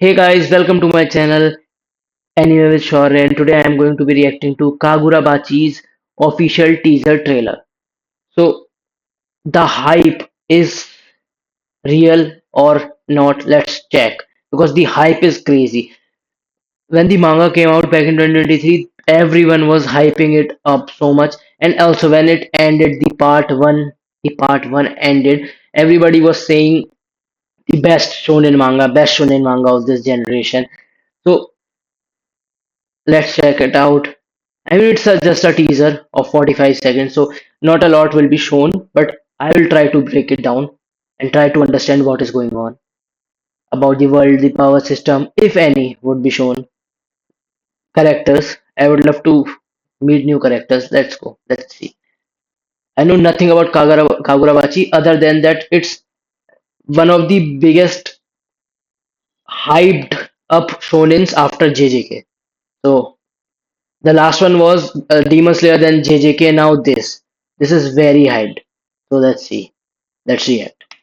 Hey guys, welcome to my channel Anime with Shaurya, and today I am going to be reacting to Kagurabachi's official teaser trailer. So the hype is real or not? Let's check because the hype is crazy. When the manga came out back in 2023, everyone was hyping it up so much, and also when it ended, the part one ended. Everybody was saying the best shonen manga of this generation. So let's check it out. I mean, it's just a teaser of 45 seconds, so not a lot will be shown, but I will try to break it down and try to understand what is going on about the world, the power system, if any, would be shown. Characters. I would love to meet new characters. Let's go. Let's see. I know nothing about Kagurabachi other than that it's one of the biggest hyped up shonens after JJK. So the last one was Demon Slayer, then JJK, now this. This is very hyped. So let's see. Let's react.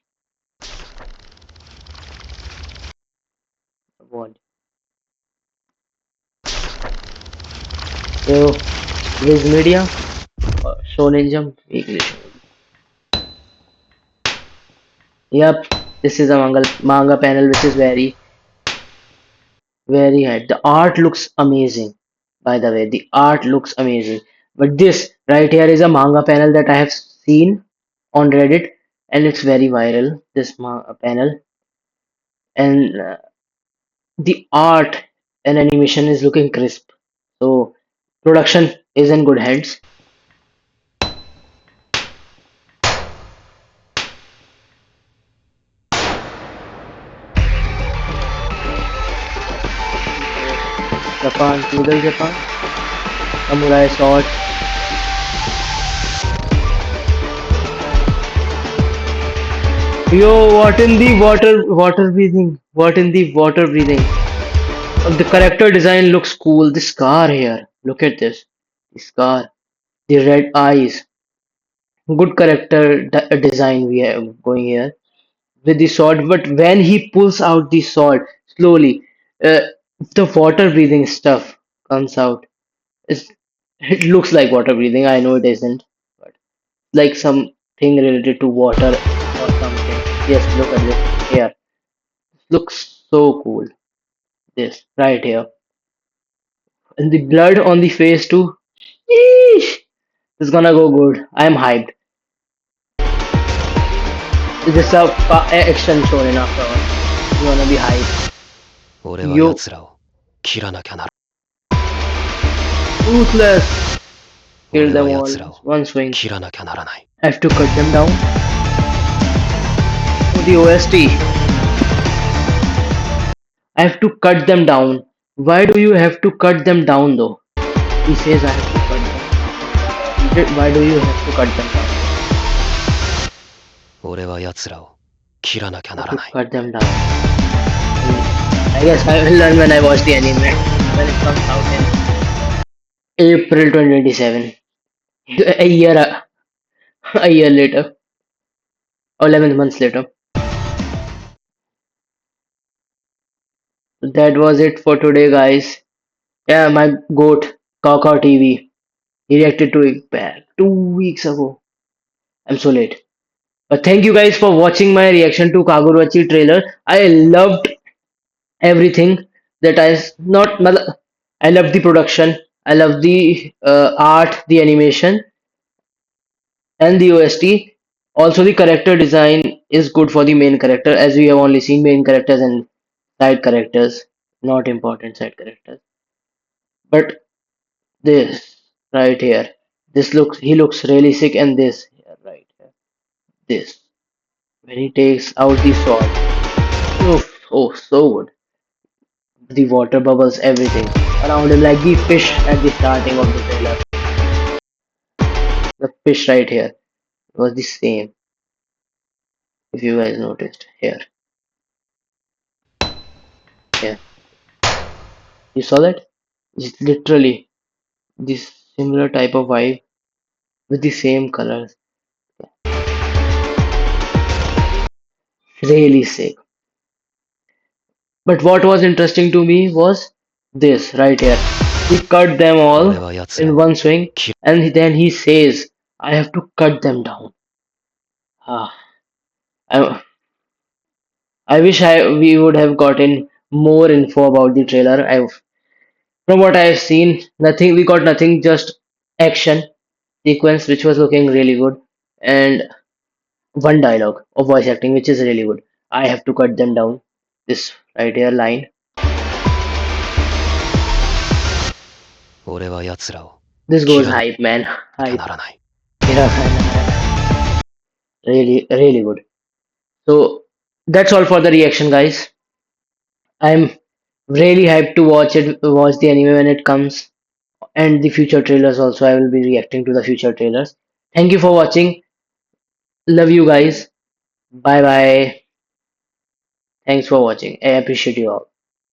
What? So, Viz Media, Shonen Jump, Weekly Shonen. Yep, this is a manga panel which is very hyped. The art looks amazing. By the way, the art looks amazing. But this right here is a manga panel that I have seen on Reddit, and it's very viral. This manga panel, and the art and animation is looking crisp. So production is in good hands. Japan, feudal Japan, samurai sword. Yo, what in the water breathing? What in the water breathing? The character design looks cool. This car here, look at this. This car, the red eyes. Good character design we have going here with the sword. But when he pulls out the sword slowly, uh, the water breathing stuff comes out. It's, it looks like water breathing. I know it isn't, but like something related to water or something. Yes, look at this here. Looks so cool. This right here, and the blood on the face too. Yeesh, it's gonna go good. I'm hyped. This is a action show in after all. You wanna be hyped. 俺は Yo, 奴らを切らなきゃなら ruthless. Kill 俺 them は all. 奴らを One swing. 切らなきゃならない Have to cut them down. Oh, the OST. I have to cut them down. Why do you have to cut them down though? He says I have to cut them down. Why do you have to cut them down? 俺は奴らを切らなきゃ I な have ら to ない cut them down. I guess I will learn when I watch the anime when it comes out in April 2027. A year, a year later, or 11 months later. That was it for today, guys. Yeah, my goat, Kaka TV. He reacted to it back 2 weeks ago. I'm so late. But thank you guys for watching my reaction to Kagurachi trailer. I loved everything that not. I love the production. I love the art, the animation, and the OST. Also, the character design is good for the main character, as we have only seen main characters and side characters, not important side characters. But this right here, he looks really sick, and this here, right here, this when he takes out the sword, oof, oh, so good. The water bubbles, everything around him, like the fish at the starting of the trailer. The fish right here was the same, if you guys noticed here. Yeah, you saw that? It's literally this similar type of vibe with the same colors. Really sick. But what was interesting to me was this right here. He cut them 俺 all は奴ら in を one swing, 嫌 and then he says, "I have to cut them down." Ah, I, I wish we would have gotten more info about the trailer. From what I have seen, nothing. We got nothing. Just action sequence, which was looking really good, and one dialogue of voice acting, which is really good. I have to cut them down. This right here line. 俺は奴らを This 切 goes らな hype, man. きゃ Hype. ならない。Really, really good. So that's all for the reaction, guys. I'm really hyped to watch the anime when it comes, and the future trailers also. I will be reacting to the future trailers. Thank you for watching. Love you guys. Bye bye. Thanks for watching. I appreciate you all.